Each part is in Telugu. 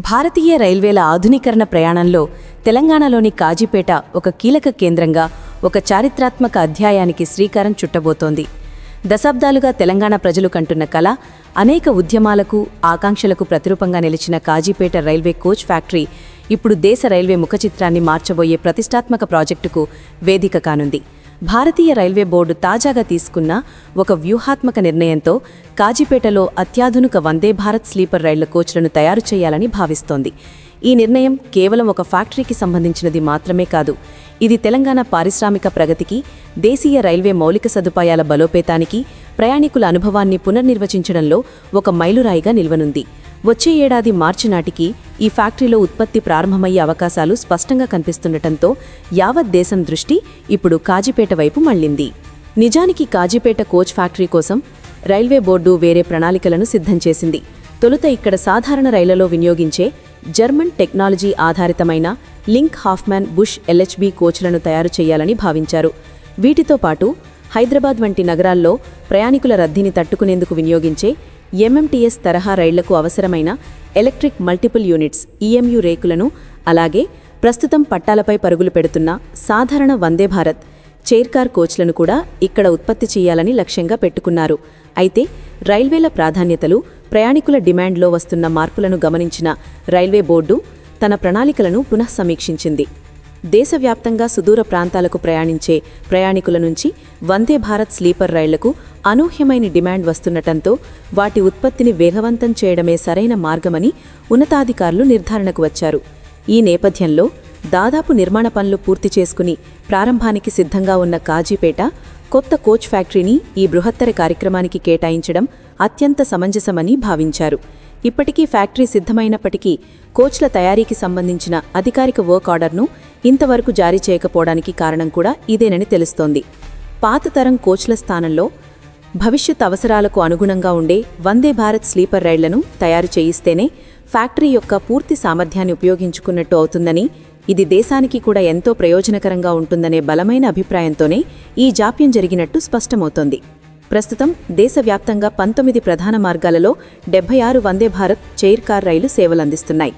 భారతీయ రైల్వేల ఆధునీకరణ ప్రయాణంలో తెలంగాణలోని కాజీపేట ఒక కీలక కేంద్రంగా ఒక చారిత్రాత్మక అధ్యాయానికి శ్రీకారం చుట్టబోతోంది. దశాబ్దాలుగా తెలంగాణ ప్రజలు కంటున్న కల, అనేక ఉద్యమాలకు, ఆకాంక్షలకు ప్రతిరూపంగా నిలిచిన కాజీపేట రైల్వే కోచ్ ఫ్యాక్టరీ ఇప్పుడు దేశ రైల్వే ముఖచిత్రాన్ని మార్చబోయే ప్రతిష్టాత్మక ప్రాజెక్టుకు వేదిక కానుంది. భారతీయ రైల్వే బోర్డు తాజాగా తీసుకున్న ఒక వ్యూహాత్మక నిర్ణయంతో కాజీపేటలో అత్యాధునిక వందే భారత్ స్లీపర్ రైళ్ల కోచ్లను తయారు చేయాలని భావిస్తోంది. ఈ నిర్ణయం కేవలం ఒక ఫ్యాక్టరీకి సంబంధించినది మాత్రమే కాదు. ఇది తెలంగాణ పారిశ్రామిక ప్రగతికి, దేశీయ రైల్వే మౌలిక సదుపాయాల బలోపేతానికి, ప్రయాణికుల అనుభవాన్ని పునర్నిర్వచించడంలో ఒక మైలురాయిగా నిల్వనుంది. వచ్చే ఏడాది మార్చి నాటికి ఈ ఫ్యాక్టరీలో ఉత్పత్తి ప్రారంభమయ్యే అవకాశాలు స్పష్టంగా కనిపిస్తుండటంతో యావత్ దేశం దృష్టి ఇప్పుడు కాజీపేట వైపు మళ్లింది. నిజానికి కాజీపేట కోచ్ ఫ్యాక్టరీ కోసం రైల్వే బోర్డు వేరే ప్రణాళికలను సిద్ధం చేసింది. తొలుత ఇక్కడ సాధారణ రైళ్లలో వినియోగించే జర్మన్ టెక్నాలజీ ఆధారితమైన లింక్ హాఫ్మ్యాన్ బుష్ ఎల్హెచ్బి కోచ్లను తయారు చేయాలని భావించారు. వీటితో పాటు హైదరాబాద్ వంటి నగరాల్లో ప్రయాణికుల రద్దీని తట్టుకునేందుకు వినియోగించే ఎంఎంటీఎస్ తరహా రైళ్లకు అవసరమైన ఎలక్ట్రిక్ మల్టిపుల్ యూనిట్స్ ఈఎంయు రేకులను, అలాగే ప్రస్తుతం పట్టాలపై పరుగులు పెడుతున్న సాధారణ వందే భారత్ చైర్కార్ కోచ్లను కూడా ఇక్కడ ఉత్పత్తి చేయాలని లక్ష్యంగా పెట్టుకున్నారు. అయితే రైల్వేల ప్రాధాన్యతలు, ప్రయాణికుల డిమాండ్లో వస్తున్న మార్పులను గమనించిన రైల్వే బోర్డు తన ప్రణాళికలను పునఃసమీక్షించింది. దేశవ్యాప్తంగా సుదూర ప్రాంతాలకు ప్రయాణించే ప్రయాణికుల నుంచి వందే భారత్ స్లీపర్ రైళ్లకు అనూహ్యమైన డిమాండ్ వస్తుండటంతో వాటి ఉత్పత్తిని వేగవంతం చేయడమే సరైన మార్గమని ఉన్నతాధికారులు నిర్ధారణకు వచ్చారు. ఈ నేపథ్యంలో దాదాపు నిర్మాణ పనులు పూర్తి చేసుకుని ప్రారంభానికి సిద్ధంగా ఉన్న కాజీపేట కొత్త కోచ్ ఫ్యాక్టరీని ఈ బృహత్తర కార్యక్రమానికి కేటాయించడం అత్యంత సమంజసమని భావించారు. ఇప్పటికీ ఫ్యాక్టరీ సిద్ధమైనప్పటికీ కోచ్ల తయారీకి సంబంధించిన అధికారిక వర్క్ ఆర్డర్ను ఇంతవరకు జారీ చేయకపోవడానికి కారణం కూడా ఇదేనని తెలుస్తోంది. పాత తరం కోచ్ల స్థానంలో భవిష్యత్ అవసరాలకు అనుగుణంగా ఉండే వందే భారత్ స్లీపర్ రైళ్లను తయారు చేయిస్తేనే ఫ్యాక్టరీ యొక్క పూర్తి సామర్థ్యాన్ని ఉపయోగించుకున్నట్టు అవుతుందని, ఇది దేశానికి కూడా ఎంతో ప్రయోజనకరంగా ఉంటుందనే బలమైన అభిప్రాయంతోనే ఈ జాప్యం జరిగినట్టు స్పష్టమవుతోంది. ప్రస్తుతం దేశవ్యాప్తంగా 19 ప్రధాన మార్గాలలో 76 వందే భారత్ చైర్కార్ రైలు సేవలందిస్తున్నాయి.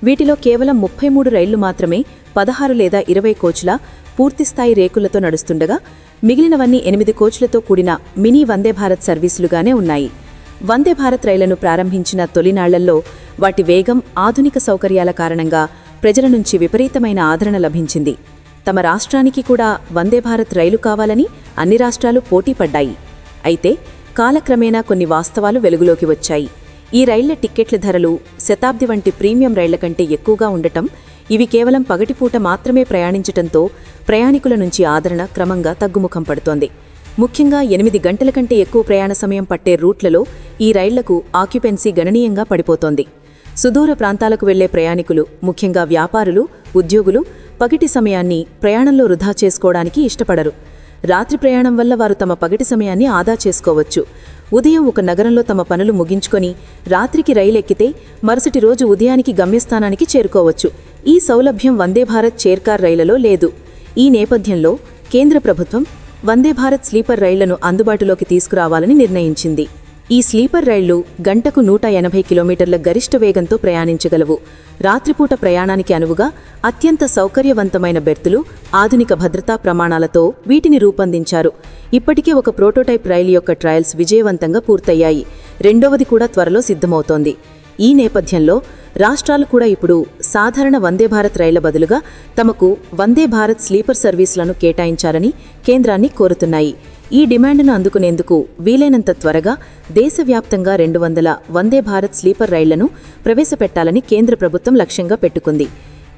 వీటిలో కేవలం 33 రైళ్లు మాత్రమే 16 లేదా 20 కోచ్ల పూర్తిస్థాయి రేకులతో నడుస్తుండగా మిగిలినవన్నీ 8 కోచ్లతో కూడిన మినీ వందే భారత్ సర్వీసులుగానే ఉన్నాయి. వందే భారత్ రైళ్లను ప్రారంభించిన తొలినాళ్లలో వాటి వేగం, ఆధునిక సౌకర్యాల కారణంగా ప్రజల నుంచి విపరీతమైన ఆదరణ లభించింది. తమ రాష్ట్రానికి కూడా వందే భారత్ రైలు కావాలని అన్ని రాష్ట్రాలు పోటీపడ్డాయి. అయితే కాలక్రమేణా కొన్ని వాస్తవాలు వెలుగులోకి వచ్చాయి. ఈ రైళ్ల టిక్కెట్ల ధరలు శతాబ్ది వంటి ప్రీమియం రైళ్ల కంటే ఎక్కువగా ఉండటం, ఇవి కేవలం పగటిపూట మాత్రమే ప్రయాణించటంతో ప్రయాణికుల నుంచి ఆదరణ క్రమంగా తగ్గుముఖం పడుతోంది. ముఖ్యంగా 8 గంటల కంటే ఎక్కువ ప్రయాణ సమయం పట్టే రూట్లలో ఈ రైళ్లకు ఆక్యుపెన్సీ గణనీయంగా పడిపోతోంది. సుదూర ప్రాంతాలకు వెళ్లే ప్రయాణికులు, ముఖ్యంగా వ్యాపారులు, ఉద్యోగులు పగటి సమయాన్ని ప్రయాణంలో వృధా చేసుకోవడానికి ఇష్టపడరు. రాత్రి ప్రయాణం వల్ల వారు తమ పగటి సమయాన్ని ఆదా చేసుకోవచ్చు. ఉదయం ఒక నగరంలో తమ పనులు ముగించుకొని రాత్రికి రైలు ఎక్కితే మరుసటి రోజు ఉదయానికి గమ్యస్థానానికి చేరుకోవచ్చు. ఈ సౌలభ్యం వందే భారత్ చైర్కార్ రైళ్లలో లేదు. ఈ నేపథ్యంలో కేంద్ర ప్రభుత్వం వందే భారత్ స్లీపర్ రైళ్లను అందుబాటులోకి తీసుకురావాలని నిర్ణయించింది. ఈ స్లీపర్ రైళ్లు గంటకు 180 కిలోమీటర్ల గరిష్ట వేగంతో ప్రయాణించగలవు. రాత్రిపూట ప్రయాణానికి అనువుగా అత్యంత సౌకర్యవంతమైన బెర్తులు, ఆధునిక భద్రతా ప్రమాణాలతో వీటిని రూపొందించారు. ఇప్పటికే ఒక ప్రోటోటైప్ రైలు యొక్క ట్రయల్స్ విజయవంతంగా పూర్తయ్యాయి. రెండవది కూడా త్వరలో సిద్ధమవుతోంది. ఈ నేపథ్యంలో రాష్ట్రాలు కూడా ఇప్పుడు సాధారణ వందే భారత్ రైళ్ల బదులుగా తమకు వందే భారత్ స్లీపర్ సర్వీసులను కేటాయించాలని కేంద్రాన్ని కోరుతున్నాయి. ఈ డిమాండ్ను అందుకునేందుకు వీలైనంత త్వరగా దేశవ్యాప్తంగా 200 వందే భారత్ స్లీపర్ రైళ్లను ప్రవేశపెట్టాలని కేంద్ర ప్రభుత్వం లక్ష్యంగా పెట్టుకుంది.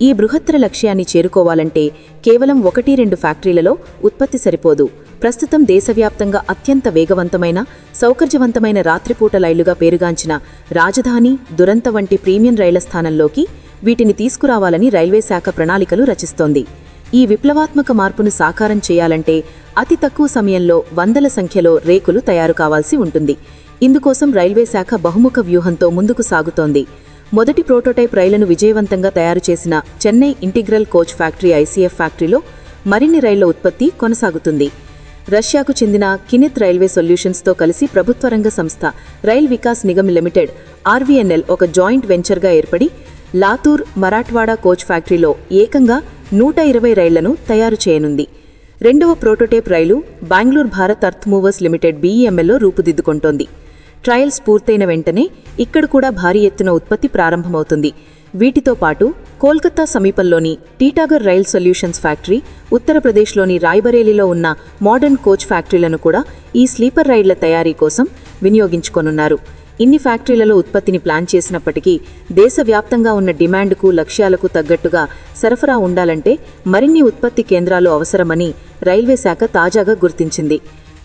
ఈ బృహత్తర లక్ష్యాన్ని చేరుకోవాలంటే కేవలం 1-2 ఫ్యాక్టరీలలో ఉత్పత్తి సరిపోదు. ప్రస్తుతం దేశవ్యాప్తంగా అత్యంత వేగవంతమైన, సౌకర్యవంతమైన రాత్రిపూట రైళ్లుగా పేరుగాంచిన రాజధాని, దురంత వంటి ప్రీమియం రైళ్ల స్థానంలోకి వీటిని తీసుకురావాలని రైల్వే శాఖ ప్రణాళికలు రచిస్తోంది. ఈ విప్లవాత్మక మార్పును సాకారం చేయాలంటే అతి తక్కువ సమయంలో వందల సంఖ్యలో రేకులు తయారు కావాల్సి ఉంటుంది. ఇందుకోసం రైల్వే శాఖ బహుముఖ వ్యూహంతో ముందుకు సాగుతోంది. మొదటి ప్రోటోటైప్ రైళ్లను విజయవంతంగా తయారు చేసిన Chennai integral coach factory ICF ఫ్యాక్టరీలో మరిన్ని రైళ్ల ఉత్పత్తి కొనసాగుతుంది. రష్యాకు చెందిన కినిత్ రైల్వే సొల్యూషన్స్తో కలిసి ప్రభుత్వ రంగ సంస్థ rail Vikas Nigam limited RVNL ఒక జాయింట్ వెంచర్గా ఏర్పడి లాతూర్ మరాఠ్వాడా కోచ్ ఫ్యాక్టరీలో ఏకంగా 120 రైళ్లను తయారు చేయనుంది. రెండవ ప్రోటోటైప్ రైలు Bengaluru Bharat earth movers limited BEMLలో రూపుదిద్దుకుంటోంది. ట్రయల్స్ పూర్తయిన వెంటనే ఇక్కడ కూడా భారీ ఎత్తున ఉత్పత్తి ప్రారంభమవుతుంది. వీటితో పాటు కోల్కతా సమీపంలోని టీటాగర్ రైల్ సొల్యూషన్స్ ఫ్యాక్టరీ, ఉత్తరప్రదేశ్లోని రాయ్బరేలీలో ఉన్న మోడర్న్ కోచ్ ఫ్యాక్టరీలను కూడా ఈ స్లీపర్ రైళ్ల తయారీ కోసం వినియోగించుకోనున్నారు. ఇన్ని ఫ్యాక్టరీలలో ఉత్పత్తిని ప్లాన్ చేసినప్పటికీ దేశవ్యాప్తంగా ఉన్న డిమాండ్కు, లక్ష్యాలకు తగ్గట్టుగా సరఫరా ఉండాలంటే మరిన్ని ఉత్పత్తి కేంద్రాలు అవసరమని రైల్వే శాఖ తాజాగా గుర్తించింది.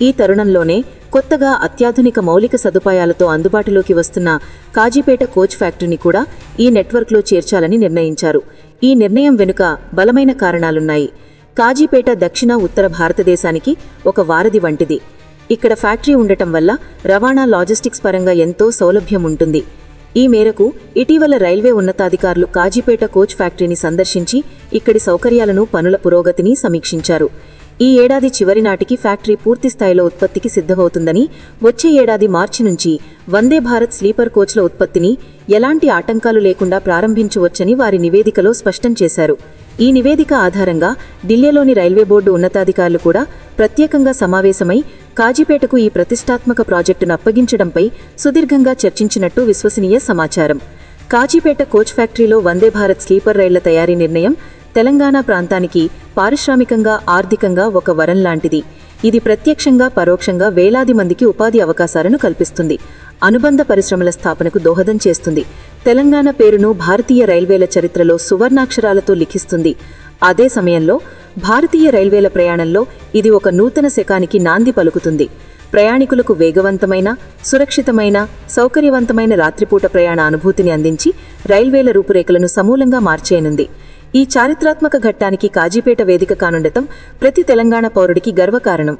ఈ తరుణంలోనే కొత్తగా అత్యాధునిక మౌలిక సదుపాయాలతో అందుబాటులోకి వస్తున్న కాజీపేట కోచ్ ఫ్యాక్టరీని కూడా ఈ నెట్వర్క్లో చేర్చాలని నిర్ణయించారు. ఈ నిర్ణయం వెనుక బలమైన కారణాలున్నాయి. కాజీపేట దక్షిణ ఉత్తర భారతదేశానికి ఒక వారధి వంటిది. ఇక్కడ ఫ్యాక్టరీ ఉండటం వల్ల రవాణా, లాజిస్టిక్స్ పరంగా ఎంతో సౌలభ్యం ఉంటుంది. ఈ మేరకు ఇటీవల రైల్వే ఉన్నతాధికారులు కాజీపేట కోచ్ ఫ్యాక్టరీని సందర్శించి ఇక్కడి సౌకర్యాలను, పనుల పురోగతిని సమీక్షించారు. ఈ ఏడాది చివరి నాటికి ఫ్యాక్టరీ పూర్తిస్థాయిలో ఉత్పత్తికి సిద్ధమవుతుందని, వచ్చే ఏడాది మార్చి నుంచి వందే భారత్ స్లీపర్ కోచ్ల ఉత్పత్తిని ఎలాంటి ఆటంకాలు లేకుండా ప్రారంభించవచ్చని వారి నివేదికలో స్పష్టం చేశారు. ఈ నివేదిక ఆధారంగా ఢిల్లీలోని రైల్వే బోర్డు ఉన్నతాధికారులు కూడా ప్రత్యేకంగా సమావేశమై కాజీపేటకు ఈ ప్రతిష్టాత్మక ప్రాజెక్టును అప్పగించడంపై సుదీర్ఘంగా చర్చించినట్టు విశ్వసనీయ సమాచారం. కాజీపేట కోచ్ ఫ్యాక్టరీలో వందే భారత్ స్లీపర్ రైళ్ల తయారీ నిర్ణయం తెలంగాణ ప్రాంతానికి పారిశ్రామికంగా, ఆర్థికంగా ఒక వరం లాంటిది. ఇది ప్రత్యక్షంగా, పరోక్షంగా వేలాది మందికి ఉపాధి అవకాశాలను కల్పిస్తుంది. అనుబంధ పరిశ్రమల స్థాపనకు దోహదం చేస్తుంది. తెలంగాణ పేరును భారతీయ రైల్వేల చరిత్రలో సువర్ణాక్షరాలతో లిఖిస్తుంది. అదే సమయంలో భారతీయ రైల్వేల ప్రయాణంలో ఇది ఒక నూతన శకానికి నాంది పలుకుతుంది. ప్రయాణికులకు వేగవంతమైన, సురక్షితమైన, సౌకర్యవంతమైన రాత్రిపూట ప్రయాణ అనుభూతిని అందించి రైల్వేల రూపురేఖలను సమూలంగా మార్చేయనుంది. ఈ చారిత్రాత్మక ఘట్టానికి కాజీపేట వేదిక కానుండటం ప్రతి తెలంగాణ పౌరుడికి గర్వకారణం.